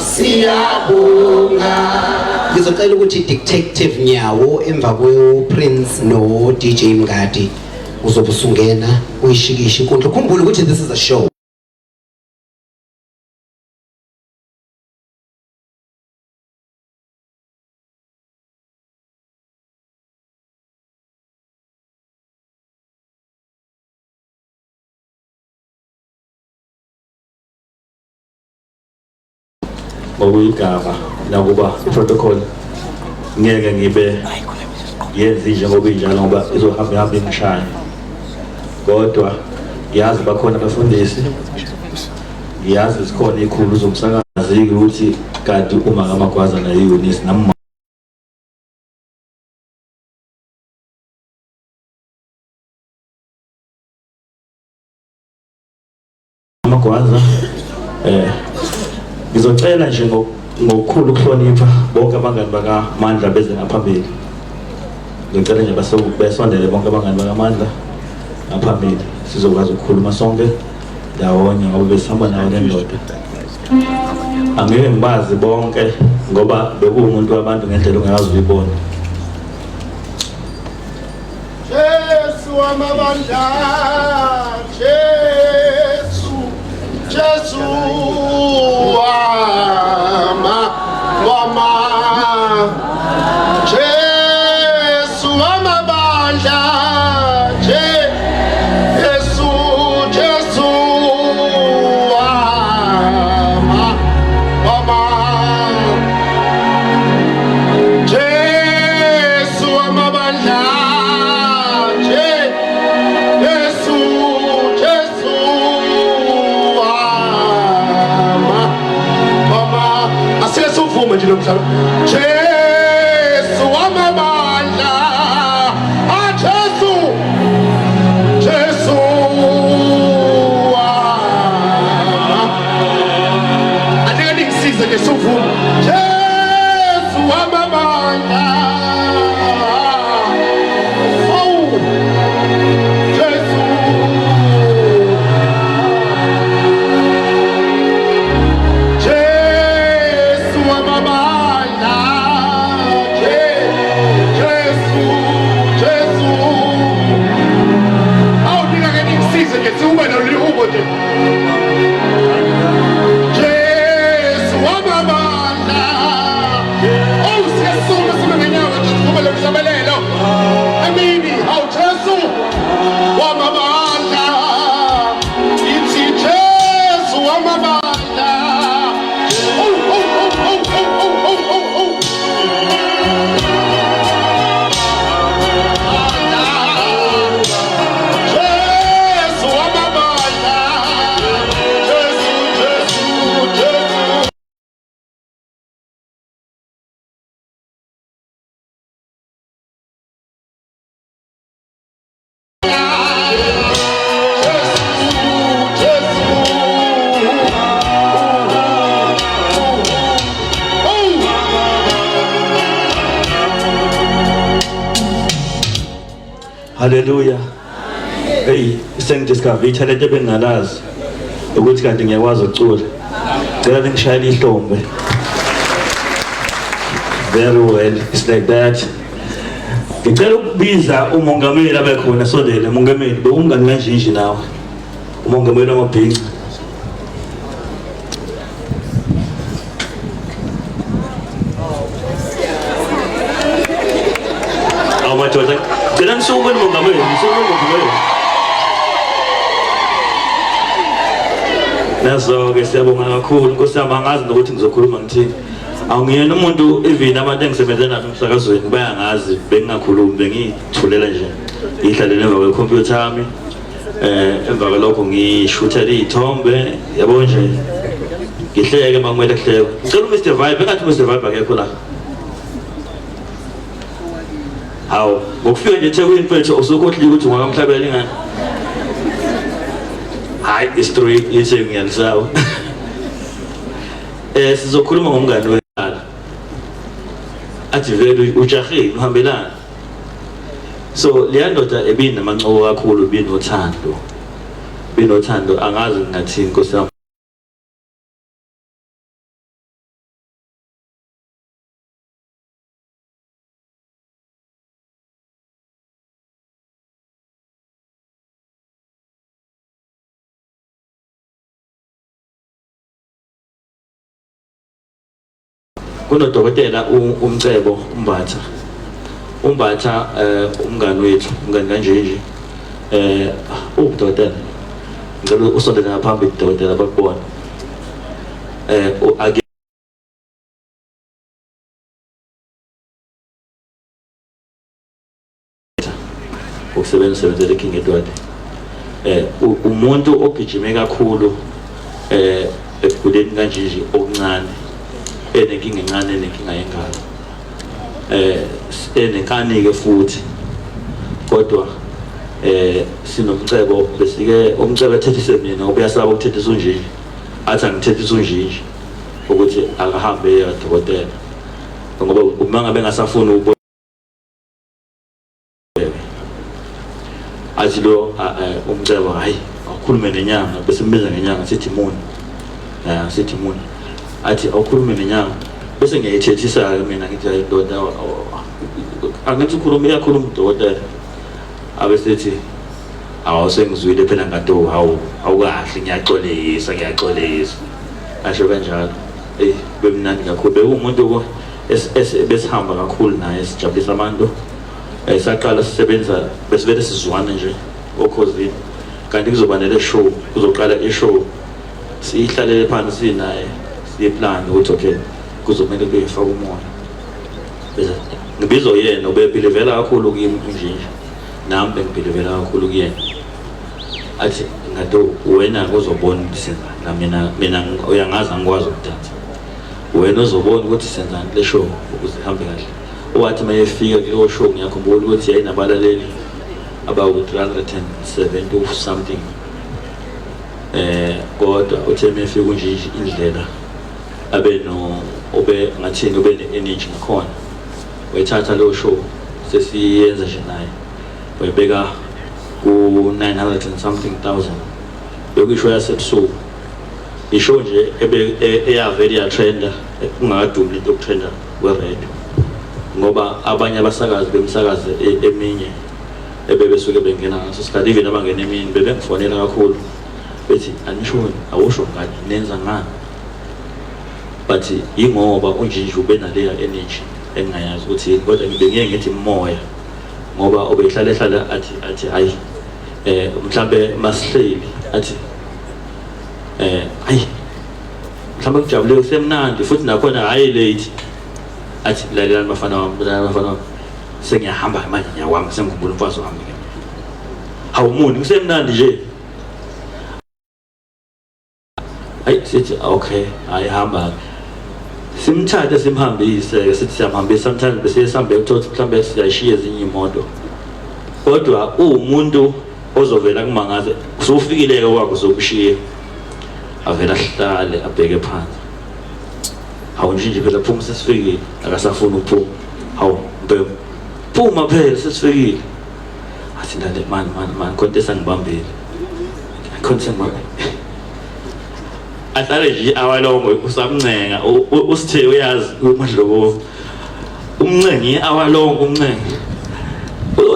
siyabonga. Ngizocela ukuthi Detective Nyawo emva kwe-Prince no DJ Mngadi uzobe usungena uyishikisha inkundla. Ukhumbule ukuthi this is a show. Ngokuyigaba nakuba protocol ngeke ngibe yenze njengoba injalo ngoba izohamba imishaya, kodwa yazi bakhona abafundisi, yazi zikhona ikhulu zomsakazi ukuthi kanti uma ngamagwaza na Eunice nama amagwaza ngizocela nje ngokukhulu ukuhlonipha bonke abangani bakaMandla beze ngaphambili. Ngicela nje besondele bonke abangani bakaMandla ngaphambili sizokwazi ukukhuluma sonke ndawonye ngoba besihamba nawo nendoda. Angeke ngibazi bonke ngoba bekuwumuntu wabantu ngendlela ongayazi uyibona. Jesu amabandla, Jesu Jesu amabandla, Jesu amabandla, Jesu amabandla, Jesu andike ngisize ke suvuma. Jesu amabandla, oh Jesu, Jesu amabandla, Jesu amabandla, oh siyasuma simengenyawo nje sikhumele mhlabelelo. Amini, awu Jesu wamabandla, ithi Jesu wamabandla, oh oh oh oh oh oh oh oh. Hallelujah. Hey, sengidiscover ithalente bengingalazi ukuthi kanti ngiyakwazi ukucula. Ngicela ngishayele ihlombe. Very well, it's like that. Ngicela ukubiza umongameli abekhona sondele. Umongameli bekumngani kanjinji nawe. Umongameli wamabhinqa. Madoda, ngicela nisuke umongameli, nazo-ke siyabonga kakhulu Nkosi yami, angazi nokuthi ngizokhuluma ngithini. Awungiyena umuntu even abantu engisebenze nabo emsakazweni bayangazi, bengingakhulumi, bengithulela nje ngihlalele emva kwekhompyutha yami, emva kwalokho ngishuthela iy'thombe, yabo nje ngihleke uma kumele kuhlekwe. Ngicela uMr Vibe, engathi uMr Vibe akekho la. Hawu, ngokufika nje eThekwini mfethu usukhohlile ukuthi ungakamhlabela ingane. Hayi, i-story ithi ngiyalisawa. Sizokhuluma ngomngani wekhala. Athi vele ujahile uhambelana. So leya ndoda ebinamancoko kakhulu, binothando, angazi ngathini Nkosi yami. kunodokotela umcebo umbatha umngani wethu umngani kanje udokotela ngicela usondele ngaphambi udokotela bakubona ukusebenzela eKing Edward umuntu ogijime kakhulu ekuguleni kanje okuncane enenkinga encane nenkinga yengalo enenkani ke futhi kodwa sinomcebo besike umcebo ethethise mina ubuyasaba ukuthethisa unjinji athi angithethisa unjinji ukuthi akahambe eDokotela ngoba uma ngabe ngasafuna athi lo umcebo hayi awukhulume nenyanga bese mbiza ngenyanga sithi Moon sithi Moon athi awukhulume nenyanga bese ngiyayithethisa mina ngithi hayi ndoda angithi ukhuluma iyakhuluma uDokotela abesethi awusengizwile phela ngato awukahle ngiyaxolisa asho kanjalo bemnandi kakhulu bekumuntu besihamba kakhulu naye sijabulisa abantu saqala sisebenza besivele sizwana nje okhosini kanti kuzoba nele show kuzoqala ishow sihlalele phansi naye siyeplan ukuthi okay kuzomela kuyifaka umoya bese ngibizo yena ubebelevela kakhulu kimi unjinji nami bengibelevela kakhulu kuyena athi ngato wena uzobona ukuthi mina uyangazi angikwazi ukudansa wena uzobona ukuthi senzani le show ukuze ihambe kahle wathi mayefika kuleyo show ngiyakhumbula ukuthi yayinabalaleli about 370 something kodwa uthe mayefika unjinji indlela ngathini ube ne-energy ngakhona wayithatha leyo show sesiyenza nje naye wayibeka ku-900 and something thousand bekuyisho yasebusuku ishow nje eyavele yatrenda kungakadumi into yokutrenda kwe-radio ngoba abanye abasakazi bemsakazi eminye besuke bengena ngaso sikhathi even abangena emini bebengifonela kakhulu bethi anishoni awusho ngathi nenza ngani but ingoba unjinji ube naleya energy engayazi ukuthi kodwa ngibengiye ngithi moya ngoba ubehlala athi hayi mhlambe masihleli athi hayi mhlambe kujabule kusemnandi futhi nakhona hayi late athi lalela bafana sengiyahamba manje nyakwami sengikhumbula umfazi wami awumuni kusemnandi nje hayi sithi okay ayihamba simthathe simhambise sithi siyamhambisa sometimes bese sihambe uthothi mhlambe siyashiya ezinye imoto kodwa umuntu ozovela kumangaze usufikile ke wakho sokushiya avela hlale abheke phansi awunjinji phela phuma sesifikile akasafuna ukuphuma hawu mbembe phuma phela sesifikile athi ndale man konke sangibambile konke sangibambile ahlale nje awalongo usamncenga usithe uyazi uMdlovu umncengi awalongo umncengi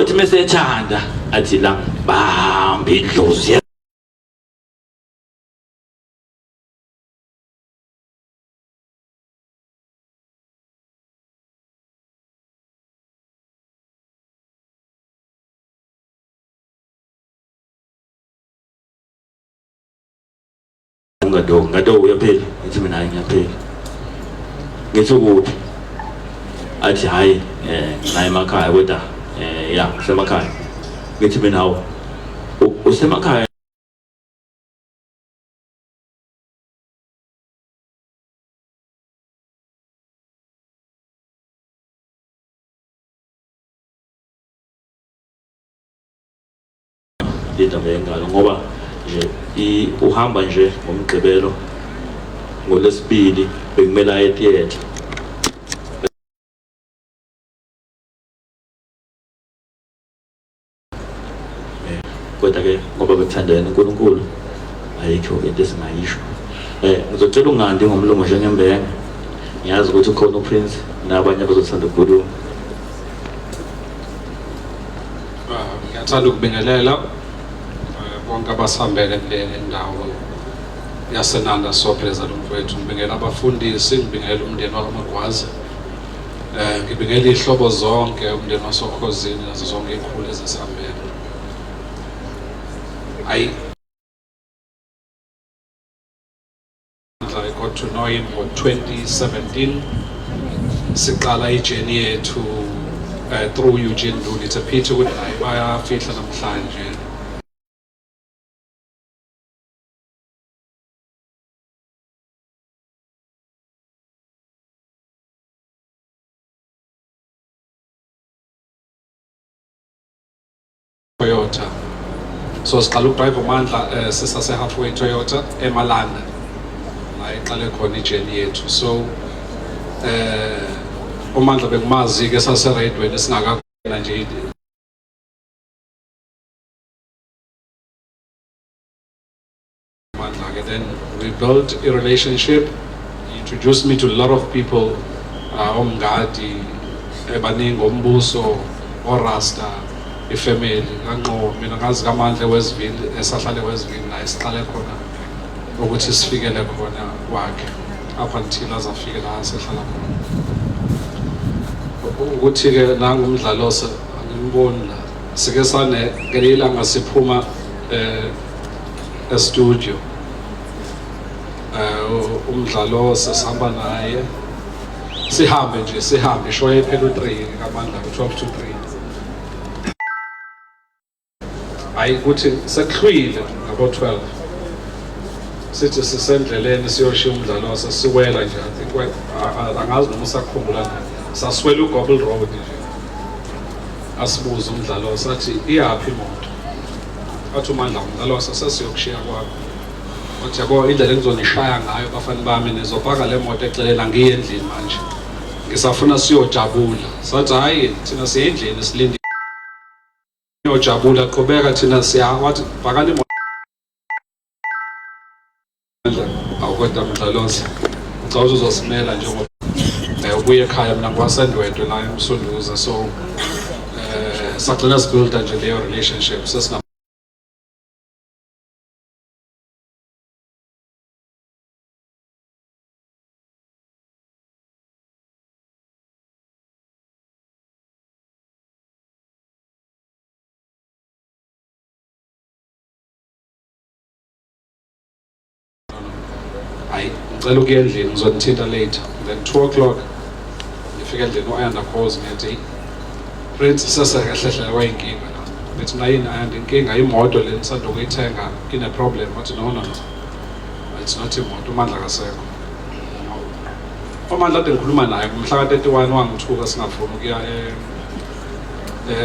uthi mesethanda athi la bambi idlozi ngado uyaphela ngithi mina ngiyaphela ngithi kuphi athi hayi naye emakhaya kodwa ya semakhaya ngithi mina hawo usemakhaya indaba yengalo ngoba nje uhamba nje ngomgqibelo ngolesibili bekumele aye theater kodwa ke ngoba bethandana uNkulunkulu ayikho into esingayisho ngizocela ungandi ngomlomo njengembenge ngiyazi ukuthi ukhona uPrince nabanye abazothanda ukukhuluma ngiyathanda ukubingelela bonke abasihambele kule ndawo yasenanda sopheza lo mfowethu, ngibingela abafundisi, ngibingela umndeni wakwaMagwaza, ngibingela ihlobo zonke umndeni waSokhosini nazo zonke ikhulu ezisihambele. I got to know him for 2017. Siqala ijourney yethu through Eugene Nduli. It's a pity ukuthi naye bayafihla namhlanje. Toyota. So siqala ukudrive uMandla sisase halfway Toyota eMalanda. La iqale khona ijourney yethu. So uMandla bekumazi ke sase radweni esingakakhona nje. Mandla, then we built a relationship. He introduced me to a lot of people, Omngadi, Ebaningo, Ombuso, Orasta, ifamily, kanqo mina ngazi kaMandla weSivini esahlale weSivini la isiqale khona ukuthi sifikele khona kwakhe up until azafike la sehlala khona. Ukuthi ke nangumdlalo angimboni la sike sane ngelilanga siphuma e-studio umdlalo sesihamba naye sihambe show ephela u3 kaMandla ku12 to 3 hayi ukuthi sekuhlwile ngabo 12 sithi sisendleleni siyoshiya umdlalo sasiwela nje I think angazi noma usakhumbula saswela uGobble Road nje asibuza umdlalo sathi iyaphi imoto athi uMandla umdlalo sasiyokushiya kwakho wathi yabo indlela engizonishaya ngayo bafana bami nizopaka le moto exelela ngiye endlini manje ngisafuna siyojabula sathi hayi thina siye endlini silinde siyojabula qhubeka thina siya wathi bhakani imoto awukwenda umdlalozi ucawuza uzosimela njengoba ubuye ekhaya mina ngiwasendwedwe la eMsunduza so sagcina sibuilda nje leyo relationship sesina ngicela ukuya endlini ngizonithinta later then 2 o'clock ngifika endlini uAyanda calls ngithi Prince sasehlehle wayinkinga la bethi mina yini Ayanda inkinga imoto le nisanda ukuyithenga ine problem wathi no it's not imoto uMandla kasekho uMandla ade ngikhuluma naye kumhla ka31 wangithuka singafuni ukuya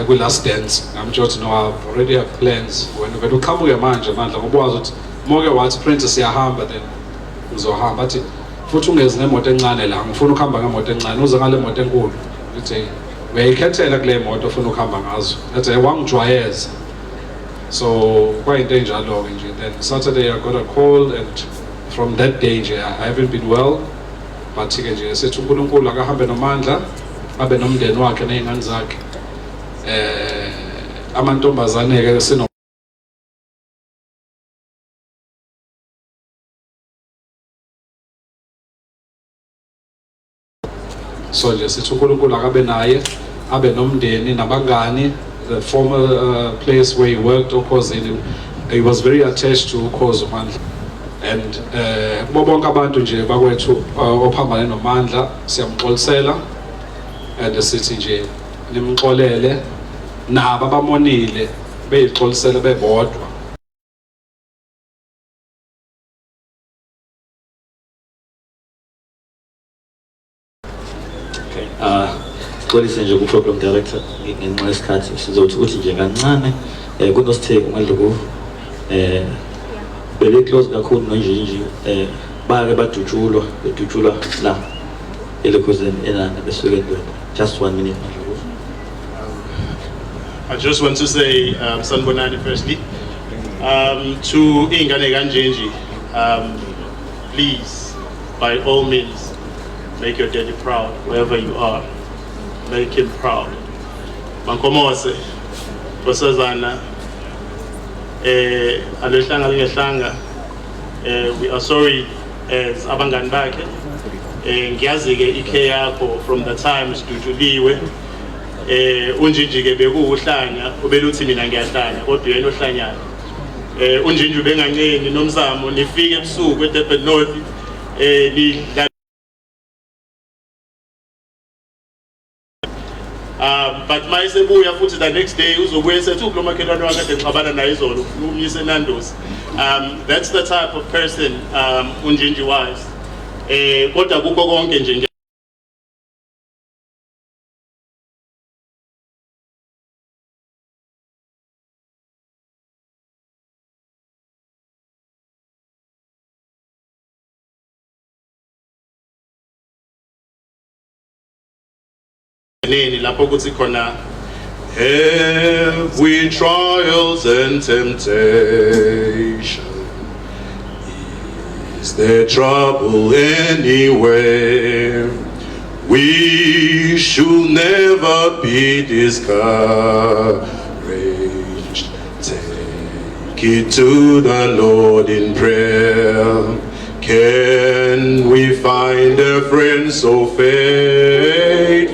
kwi last dance ngamtshela no I already have plans wena vele uqhamuke manje Mandla ngoba wazi ukuthi moke wathi Prince siyahamba then uzohamba athi futhi ungeze nemoto encane la ngifuna ukuhamba ngemoto encane uze ngale moto enkulu uthi uyayikhethela kule moto ofuna ukuhamba ngazo athi wangijwayeza so kwayinto enjalo ke nje then Saturday I got a call and from that day nje I haven't been well but ke nje sethi uNkulunkulu akahambe noMandla abe nomndeni wakhe nezingane zakhe amantombazane ke sino so nje sithi uNkulunkulu akabe naye abe nomndeni nabangani the former place where he worked Okhosini he was very attached to Ukhozi uMandla and kubo bonke abantu nje bakwethu ophambane noMandla siyamxolisela and sithi nje nimxolele nabo abamonile beyixolisele bebodwa xolise nje ku-program director ngenxa yesikhathi sizothi uthi nje kancane kunositheko uMandla bebe close kakhulu noNjinji bake bedutshulwa la eLekhosini eNanda besuke endweni just 1 minute Mandla. I just want to say sanibonani firstly to ingane kaNjinji please by all means make your daddy proud wherever you are. Make him proud. Mankomose, Bosazana, alehlanga lingehlanga, We are sorry as abangani bakhe. Ngiyazi ke ikhe yakho from the time siduduliwe. Unjinji ke bekuhlanya obeluthi mina ngiyahlanya kodwa yena ohlanyayo. Unjinji ubengancengi nomzamo nifike ebusuku eDurban North but mayisebuya futhi the next day uzobuya esethi ukulo makhelwane wakade ngixabana naye izolo umyise Nando's. That's the type of person Unjinji was. Kodwa kukho konke nje lapho kuthi khona have we trials and temptation, is there trouble anywhere? We should never be discouraged. Take it to the Lord in prayer. Can we find a friend so faithful,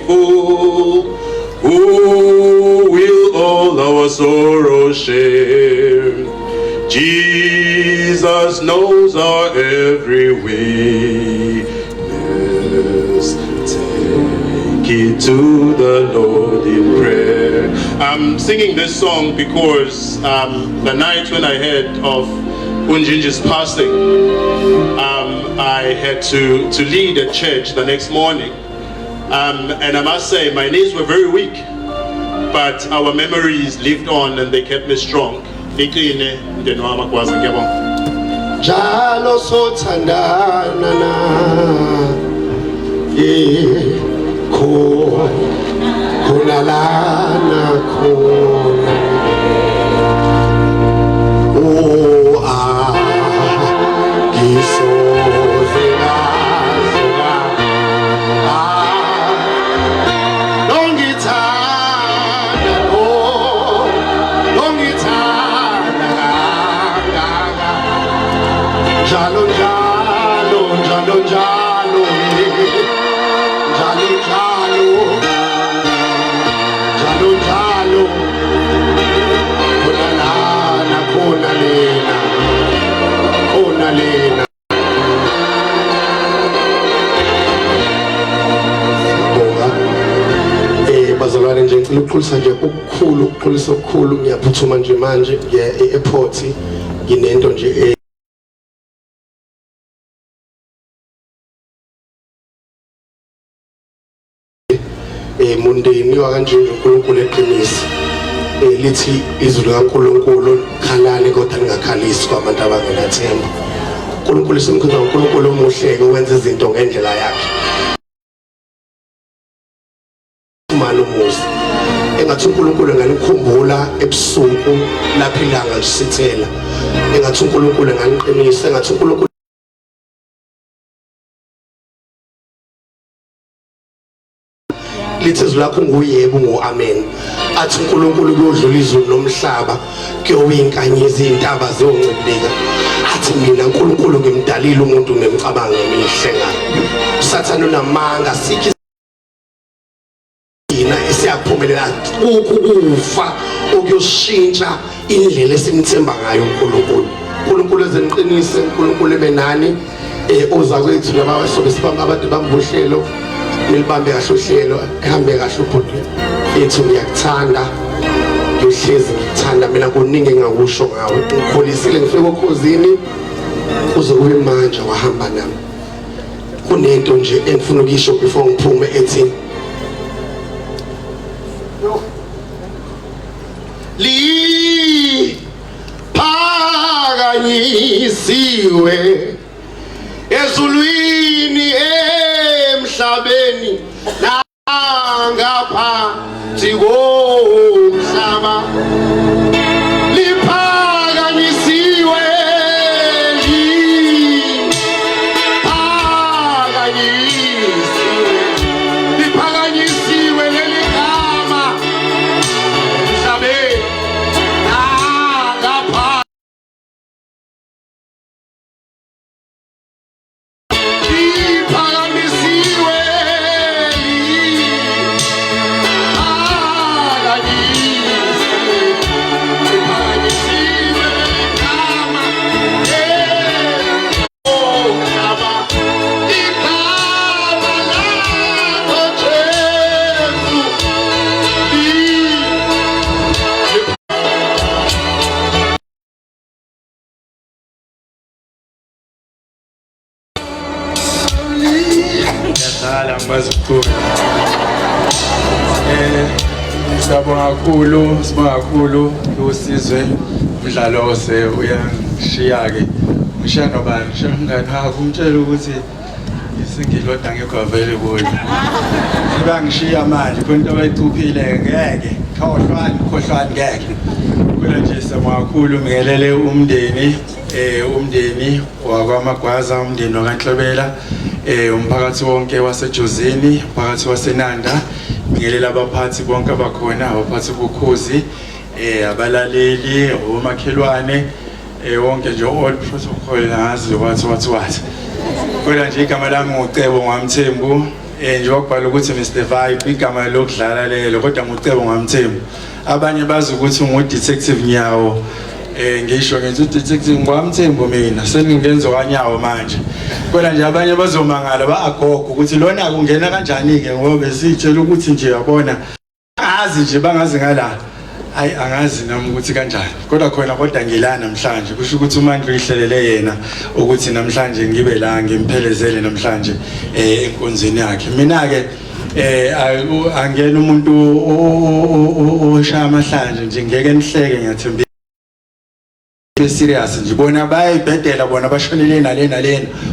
who will all our sorrows share? Jesus knows our every weakness. Take it to the Lord in prayer. I'm singing this song because the night when I heard of Unjinji's passing, I had to lead a church the next morning, and I must say my knees were very weak, but our memories lived on and they kept me strong. Jalo sothandana na khona lana khona bazalwane nje ngicela ukuqolisa nje ukuqolisa okukhulu ngiyaphuthuma nje manje ngiya e-airport nginento nje mundeni wakanje nje uNkulunkulu eqinisa lithi izwi likaNkulunkulu khalani kodwa ningakhalisi kwabantu abangenathemba. uNkulunkulu simkhonza uNkulunkulu omuhle owenza izinto ngendlela yakhe. Umusa engathi uNkulunkulu enganikhumbula ebusuku lapho ilanga lisithela, engathi uNkulunkulu enganiqinisa, engathi uNkulunkulu lithi izwi lakho nguyebo ngo-amen. Athi uNkulunkulu kuyodlula izulu nomhlaba, kuyoyinkanyezi izintaba ziyoncibilika. Athi mina uNkulunkulu ngimdalile umuntu ngemicabango emihle ngayo. Usathane unamanga sikhi siyaphumelela ukufa okuyoshintsha indlela esimthemba ngayo uNkulunkulu. uNkulunkulu ezeniqinise, uNkulunkulu ebenani oza kwethu laba sobe sibamba abantu bambuhlelo nilibambe kahle uhlelo, ehambe kahle ubhuti ethu. Ngiyakuthanda, ngiyohlezi ngikuthanda mina, kuningi engakusho ngawe. Ngikholisile ngifike okhozini kuze kube manje wahamba nami. Kunento nje engifuna ukuyisho before ngiphume ethi liphakanyisiwe ezulwini emhlabeni nangaphansi komhlaba. dlala ngibazi ukucula. Siyabonga kakhulu usizwe umdlalo ose uyangishiya ke. Ngishiya nobani? Ngishiya umngani wakho umtshela ukuthi isingiloda ngekho available. Sibangishiya manje konke abayicuphile ngeke. Khohlwane ngeke. Kodwa nje siyabonga kakhulu ngikelele umndeni wakwaMagwaza, umndeni wakaNhlobela, umphakathi wonke wasejozini, umphakathi waseNanda, ngiyelela abaphathi bonke abakhona, abaphathi bokhozi, abalaleli, omakhelwane, wonke nje all protocol ngazi what. Kodwa nje igama lami nguCebo Ngamthembu, nje wakubhala ukuthi Mr Vibe igama lokudlala lelo, kodwa nguCebo Ngamthembu. Abanye bazi ukuthi ungu-Detective Nyawo. Ngisho ngenza uDetective Ngamthembu mina seningenza kanyawo manje. Kodwa nje abanye bazomangala baagogo ukuthi lona kungena kanjani ke ngoba besitshela ukuthi nje yabona azi nje bangazi ngala. Hayi angazi nami ukuthi kanjani. Kodwa ngila namhlanje kusho ukuthi uMandla uyihlelele yena ukuthi namhlanje ngibe la ngimphelezele namhlanje enkonzweni yakhe. Mina ke angena umuntu oshaya amahlanje nje ngeke nihleke ngiyathemba. Serious nje bona bayibhedela bona bashonele nalena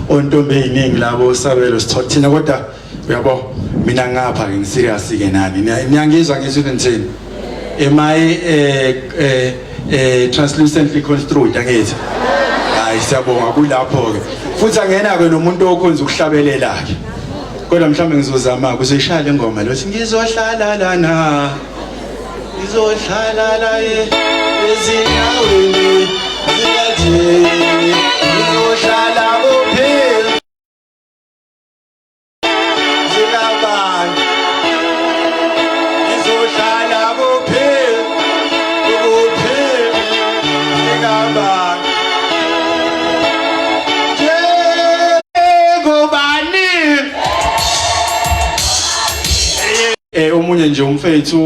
ontombi eziningi labo sabelo sithola thina kodwa uyabo mina ngapha ke serious ke nani niyangizwa ngizwe nithini am I translucently construed angithi hayi siyabonga kulapho ke futhi angena ke nomuntu okhonza ukuhlabelela ke kodwa mhlawumbe ngizozama ukuzishaya le ngoma lothi ngizohlala lana ngizohlala la ezinyaweni ngizohlala kuphela zingabani ngizohlala kuphela zingabani njengobani omunye nje umfethu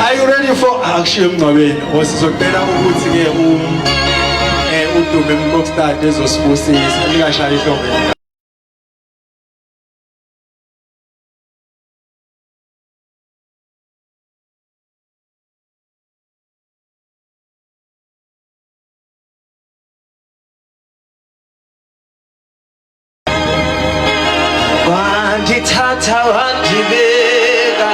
are you ready for action emngcwabeni osizocela ukuthi ke uDube Mkokstad ezosibusisa lingashaya ihlombe wandithatha wandibeka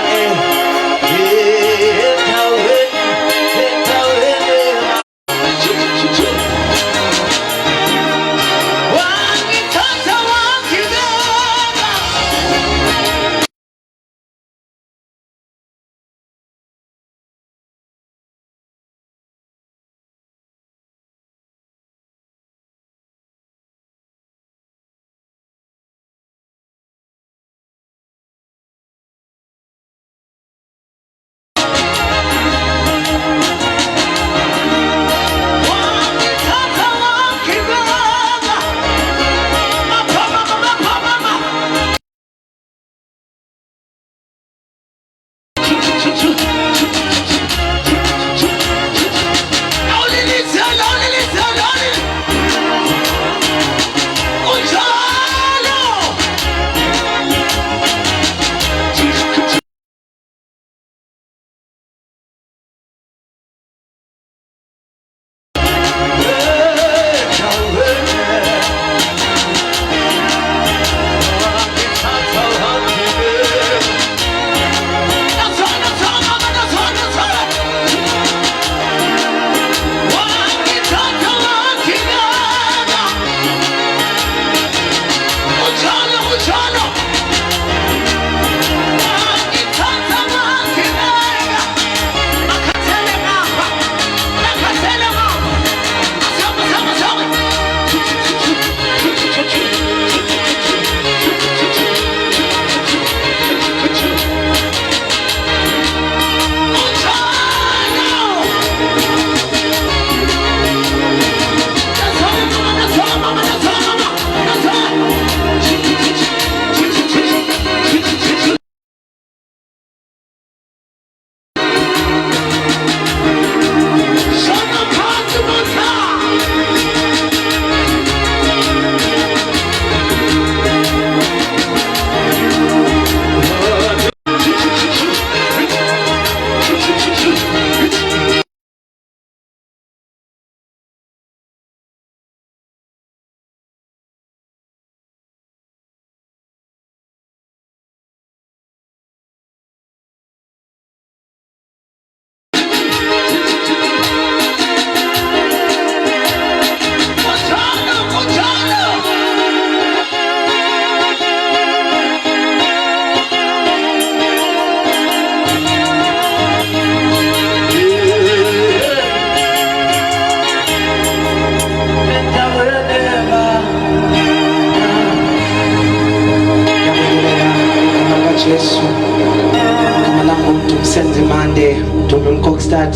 Senzimande Ntombi Kokstad.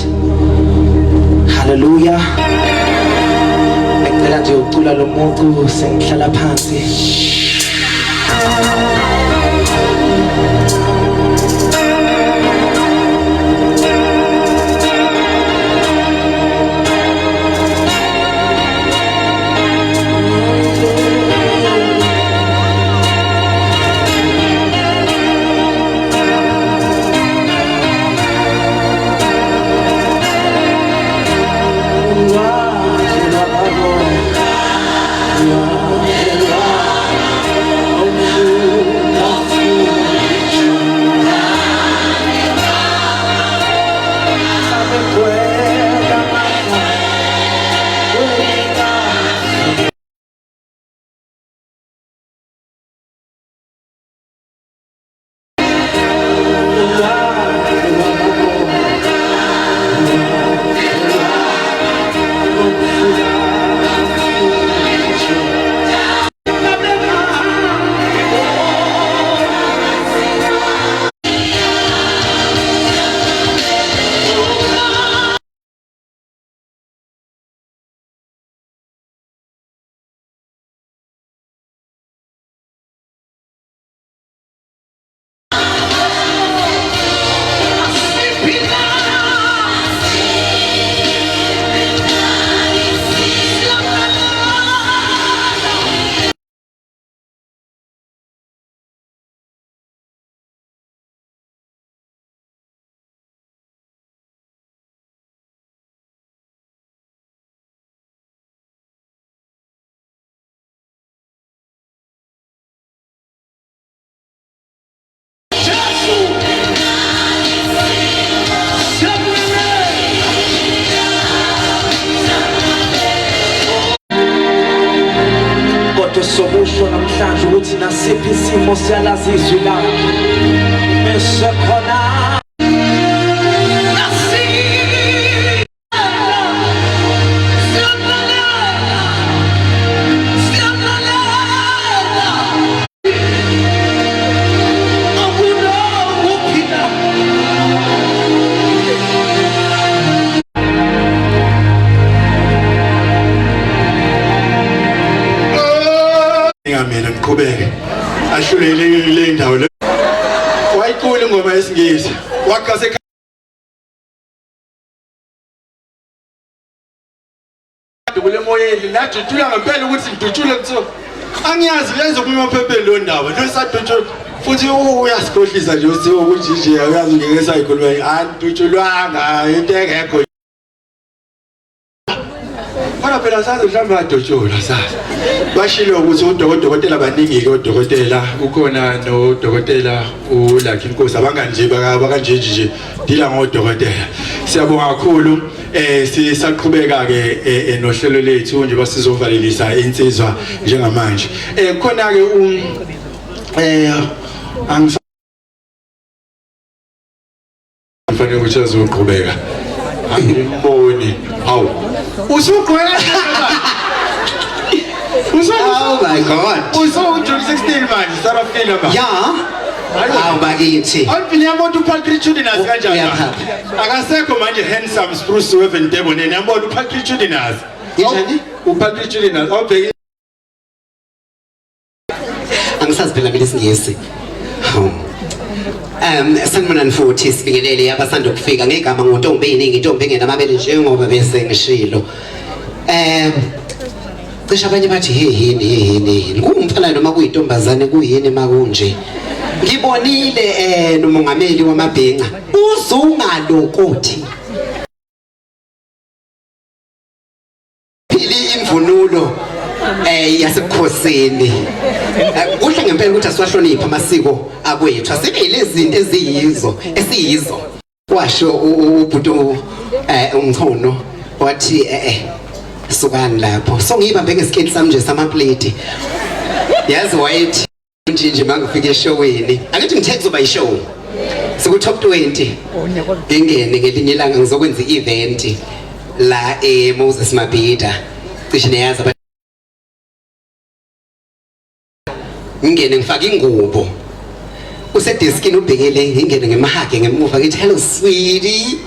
Hallelujah. Ngicela nje ucula lo muntu sengihlala phansi. Sokusho namhlanje ukuthi nasiphi isimo siyalazi izwi layo bese khona mina ngiqhubeke ahlulele le ndawo le wayicula ingoma yesingisi waqase kule moyeni ladutshula ngempela ukuthi ngidutshule kuthiwa angiyazi uyenza kuma phepeni lo ndaba lo sadutshula futhi uyasikhohlisa nje uthi ukuthi nje uyazi ngeke sayikhuluma andutshulwanga into engekho Mana phela sazi mhlawumbe adotshula sazi bashilo ukuthi udokotela baningi ke udokotela ukhona no dokotela uLucky Nkosi abangani nje bakanje nje dila ngodokotela siyabonga kakhulu sisaqhubeka ke nohlelo lethu nje basizovalelisa insizwa njengamanje khona ke angifane ukuthi azoqhubeka angiboni hawu usuqhwela Oh my God. Uso 16 man, Sarafina ba? Yeah. Awu bakithi. Awuphinde yabona uPatriciudinus kanjani? Akasekho manje handsome spruce weven table nene yabona uPatriciudinus. Njani? uPatriciudinus awubheki angisazi phela mina isingisi. Sanibonani futhi sibingelele abasanda ukufika ngegama ngoNtombi eyiningi intombi engenamabele njengoba bese ngishilo. Cishe abanye bathi yini kumfana noma kuyintombazane kuyini makunje ngibonile nomongameli wamabhenqa uzungalokothi phili imvunulo yasebukhosini kuhle ngempela ukuthi asiwahloniphe amasiko akwethu asibeyilezi zinto esiyizo washo ubhuti umchono wathi sukani lapho so ngiyibambe ngesikhethi sami nje samaplate yazi wayethi nje mangifika eshoweni akithi ngithe kuzoba ishow siku top 20 ngingene ngelinye ilanga ngizokwenza i-event la Moses Mabhida cishe neyazi ngingene ngifaka ingubo usediskini ubhekele ngingene ngemahage ngemuva ngithi hello sweetie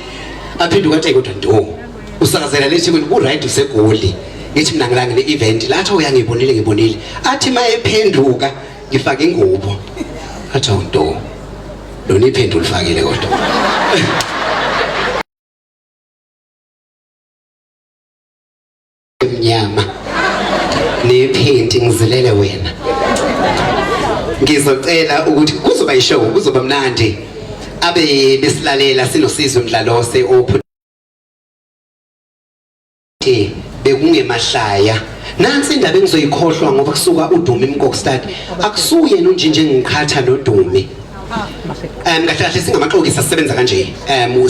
aphinduka athi kodwa ndo usakazela lethi mina ku right usegoli ngithi mina ngilanga le event lathi uyangibonile athi mayephenduka ngifaka ingubo athi ndo lona iphendula ufakile kodwa emnyama nepainting ngizilele wena ngizocela ukuthi kuzoba ishow kuzoba mnandi abe besilalela sinosizwe umdlalose ophuthi bekungemahlaya nansi indaba engizoyikhohlwa ngoba kusuka uDumi Mkokstad akusuye nonjinje ngikhatha noDumi kahle kahle singamaxokisi asebenza kanje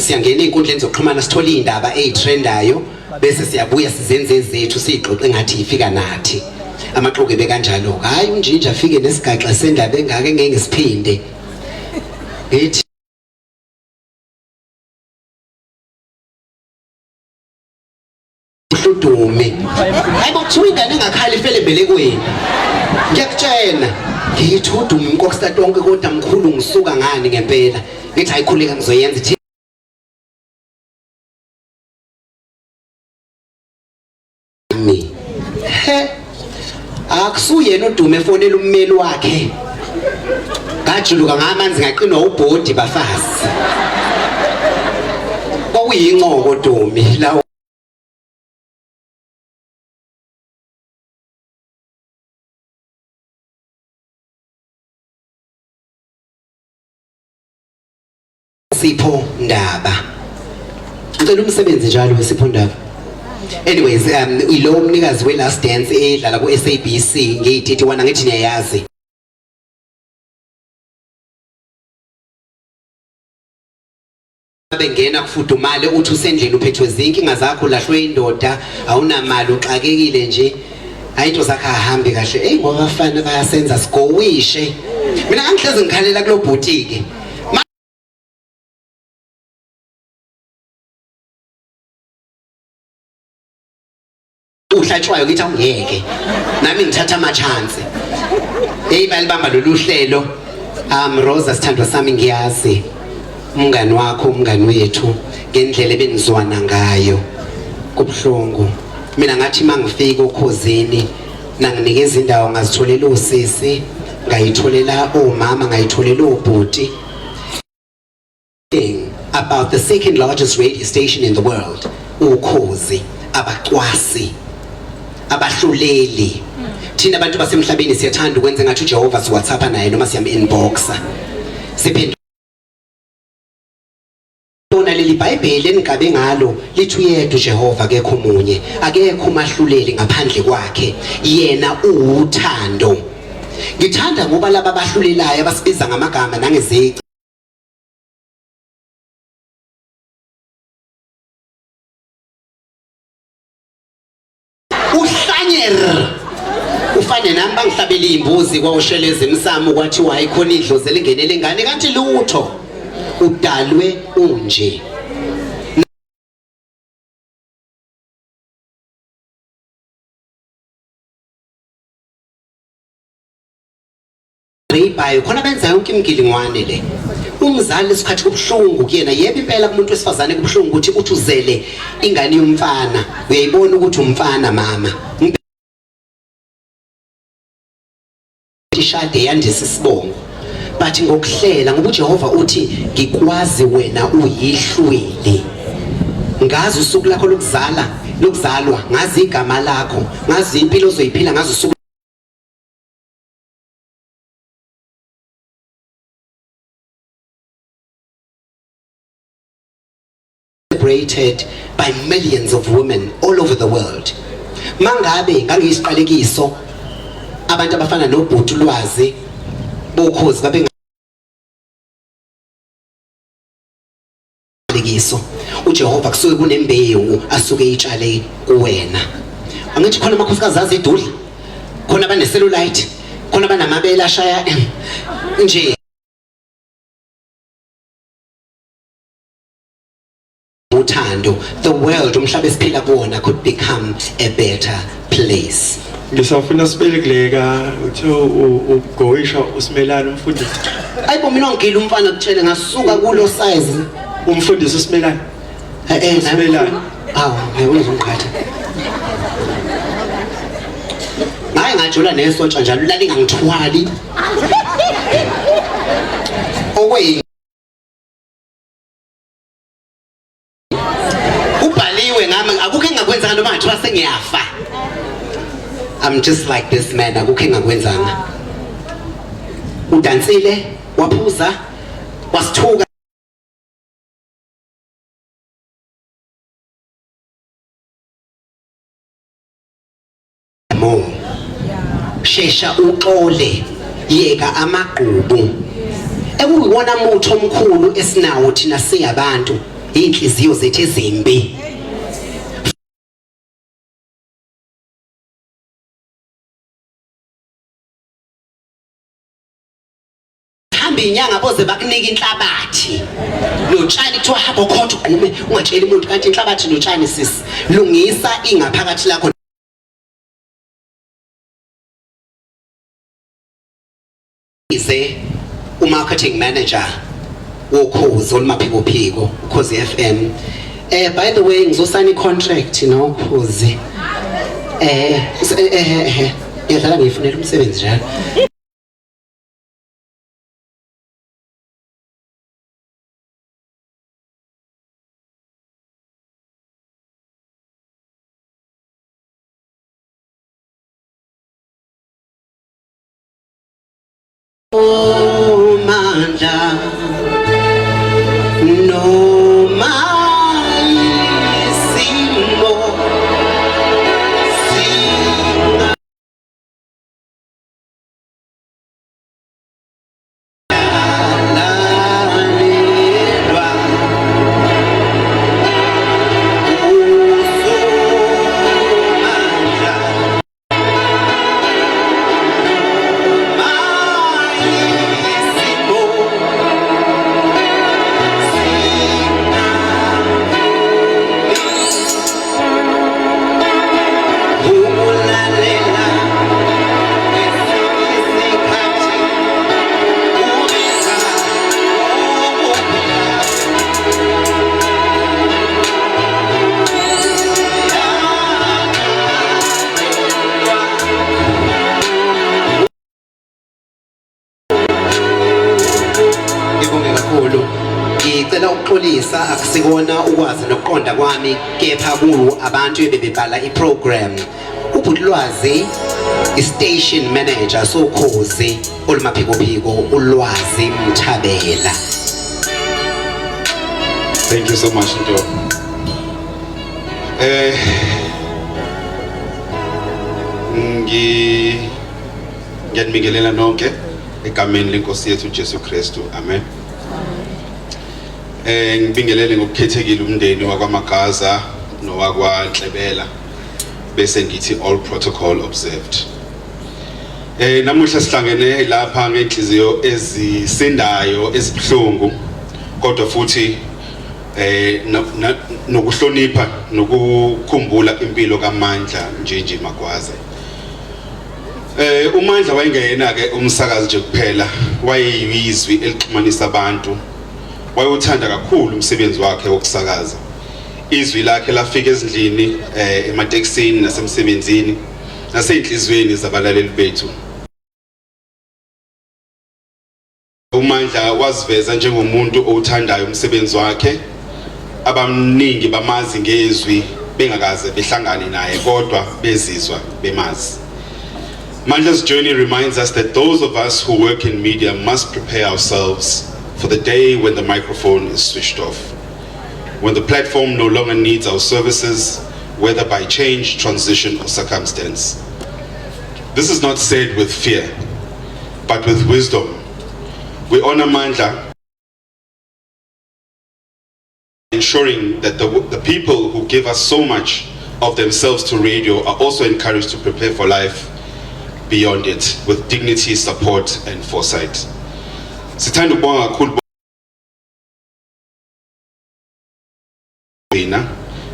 siyangena einkundleni zokuxhumana sithola indaba ezitrendayo bese siyabuya sizenze zethu sixoxe ngathi ifika nathi amaxoki bekanjalo hayi unjinja afike nesigaxa sendaba engake ngeke ngisiphinde ngithi uDumi hayibo kuthiwa ingane engakhali ifele embelekweni ngiyakutshena ngithi uDumi Mkokstad wonke kodwa mkhulu ngisuka ngani ngempela ngithi ayikhuleka ngizoyenza ithi akusuyena uDumi efonela ummeli wakhe ngajuluka ngamanzi ngaqinwa ubhodi bafazi kwakuyinqoko uDumi la Sipho Ndaba ngicela umsebenzi njalo weSipho Ndaba anyways ilo umnikazi we Last Dance edlala ku SABC ngiyithi wena ngithi niyayazi bengena kufudumale uthi usendlini uphethwe zinkinga zakho lahlwe indoda awunamali uxakekile nje ayinto zakhe ahambe kahle ngoba abafana bayasenza sigowishe mina angihlezi ngikhalela kulo boutique uhlatshwayo ngithi awungeke nami ngithatha ama chance balibamba lolu hlelo Rosa sithandwa sami ngiyazi umngani wakho umngani wethu ngendlela ebenizwana ngayo kubhlungu mina ngathi mangifika ukhosini nanginikeza indawo ngazitholela usisi ngayitholela omama ngayitholela obhuti about the second largest radio station in the world ukhozi abacwasi abahluleli thina abantu basemhlabeni siyathanda ukwenza ngathi uJehova si WhatsApp naye noma siyam inboxa siphendula leli iBhayibheli enikabe ngalo lithi uyedwa uJehova akekho omunye akekho umahluleli ngaphandle kwakhe yena uthando ngithanda ngoba laba abahlulelayo abasibiza ngamagama nangezici ufane nami bangihlabela imbuzi kwawusheleza emsamo kwathiwa ayikhona idlozi elingenele ingane kanti lutho udalwe unje rebayo khona benza yonke imgilingwane le umzali isikhathi kubhlungu kuyena yebo impela kumuntu wesifazane kubhlungu ukuthi uthuzele ingane yomfana uyayibona ukuthi umfana mama ishade yandisa isibongo but ngokuhlela ngoba uJehova uthi ngikwazi wena uyihlwele ngazi usuku lakho lokuzalwa ngazi igama lakho ngazi impilo ozoyiphila ngazi usuku celebrated by millions of women all over the world mangabe ngangiyisiqalekiso abantu abafana noBhuti Lwazi bokhozi babe ngalekiso uJehova kusuke kunembewu asuke itshale kuwena angithi khona amakhosikazi azidudla khona bane cellulite khona banamabele ashaya nje uthando the world umhlaba esiphila kuwona could become a better place Ngisafuna sibele kuleka uthe ugoisha usimelana umfundisi. Ayibo mina ngigila umfana kutshele ngasuka kulo size Umfundisi usimelana. Usimelana. Ngiyakuzwa umqhatha. Hayi ngajula nesotsha njalo lali ngangithwali. Okweyi ubhaliwe ngami akukho engakwenzanga noma ngathiwa sengiyafa. I'm just like this man akukho engakwenzanga. Udansile waphuza wasithuka mo shesha uxole yeka amagqubu ekuyiwona mutho omkhulu esinawo thina siyabantu inhliziyo zethu ezimbi. Hamba inyanga boze bakunika inhlabathi notshani kuthiwa hamba ukhotha ugqume ungatsheli umuntu kanti inhlabathi notshani sisi lungisa ingaphakathi lakho. Ize umarketing manager wokhozi olumaphiko ukhozi FM. By the way ngizosana icontract nokhozi. Ngiyadlala ngifunela umsebenzi njalo. Oh manja no mai simo singa la lelwa uso manja ngicela ukuxolisa akusikona ukwazi nokuqonda kwami kepha kuwo abantu ebebebhala iprogram. Ubhutlwazi istation manager sokhozi olumaphiko ulwazi Mthabela. Thank you so much Nto. Ngiyadingelela nonke egameni lenkosi yethu Jesu Kristu. Amen. Ngibingelele ngokukhethekile umndeni wakwaMagaza nowakwaNhlebela bese ngithi all protocol observed. Namuhla sihlangene lapha ngenhliziyo ezisindayo ezibhlungu kodwa futhi nokuhlonipha nokukhumbula impilo kaMandla Njinji Magwaza. uMandla wayengena ke umsakazi nje kuphela, wayeyizwi elixhumanisa abantu. Wayeuthanda kakhulu umsebenzi wakhe wokusakaza. Izwi lakhe lafika ezindlini emateksini nasemsebenzini naseyinhlizweni zabalaleli bethu. uMandla waziveza njengomuntu owuthandayo umsebenzi wakhe. Abamningi bamazi ngezwi bengakaze behlangane naye kodwa bezizwa bemazi. Mandla's journey reminds us that those of us who work in media must prepare ourselves for the day when the microphone is switched off, when the platform no longer needs our services, whether by change, transition, or circumstance. This is not said with fear, but with wisdom. We honor Mandla, ensuring that the people who give us so much of themselves to radio are also encouraged to prepare for life beyond it with dignity, support, and foresight. Sithanda ukubonga kakhulu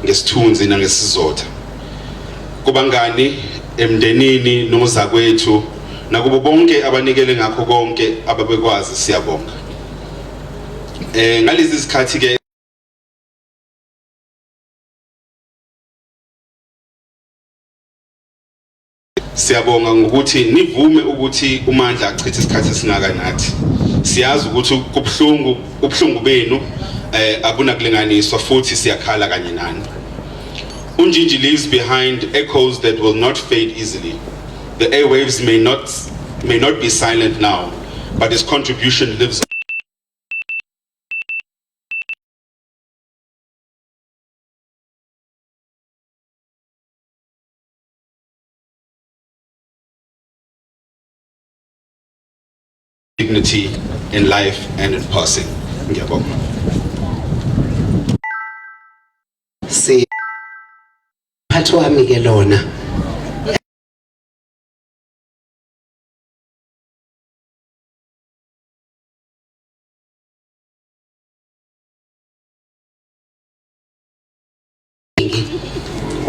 ngesithunzi nangesizotha. Kubangani emndenini nozakwethu nakubo bonke abanikele ngakho konke ababekwazi siyabonga. Ngalezi izikhathi ke siyabonga ngokuthi nivume ukuthi uMandla achithe isikhathi esingaka nathi. Siyazi ukuthi ubhlungu benu abunakulinganiswa futhi siyakhala kanye nani. Unjinji leaves behind echoes that will not fade easily. The airwaves may not be silent now, but his contribution lives on. Dignity in life and in passing. Ngiyabonga. Si phatho wami ke lona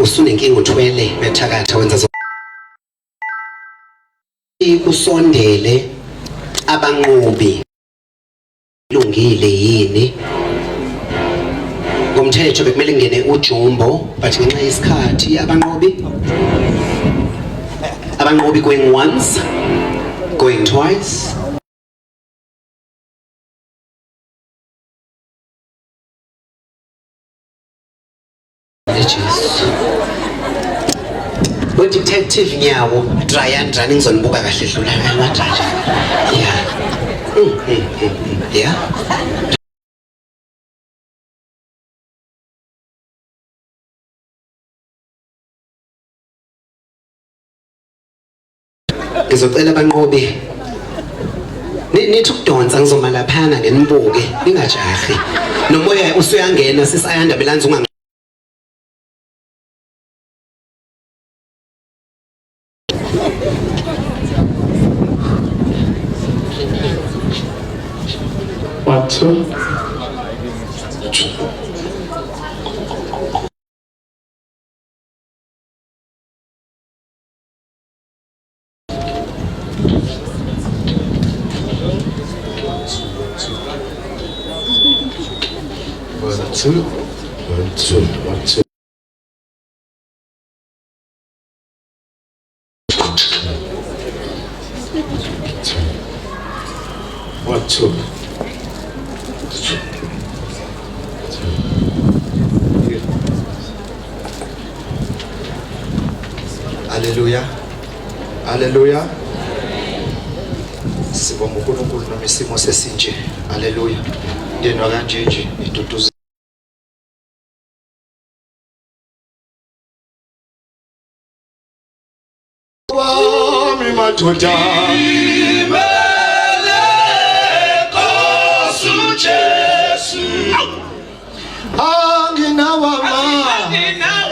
usunenkinga uthwele bethakatha wenza kusondele abanqobi lungile yini ngomthetho bekumele ngene uJumbo but ngenxa yesikhathi abanqobi going once going twice But detective Nyawo Dryan running ngizonibuka kahle dlula amadraja yeah ngizocela abanqobi nithi ukudonsa ngizoma laphana ngenibuke ningajahi nomoya usuyangena sisayanda belanza unga Hallelujah. Hallelujah. Sibonga uNkulunkulu noma isimo sesinje. Hallelujah. Ndinwa kanje nje iduduza. Wami madoda. Anginawa ma.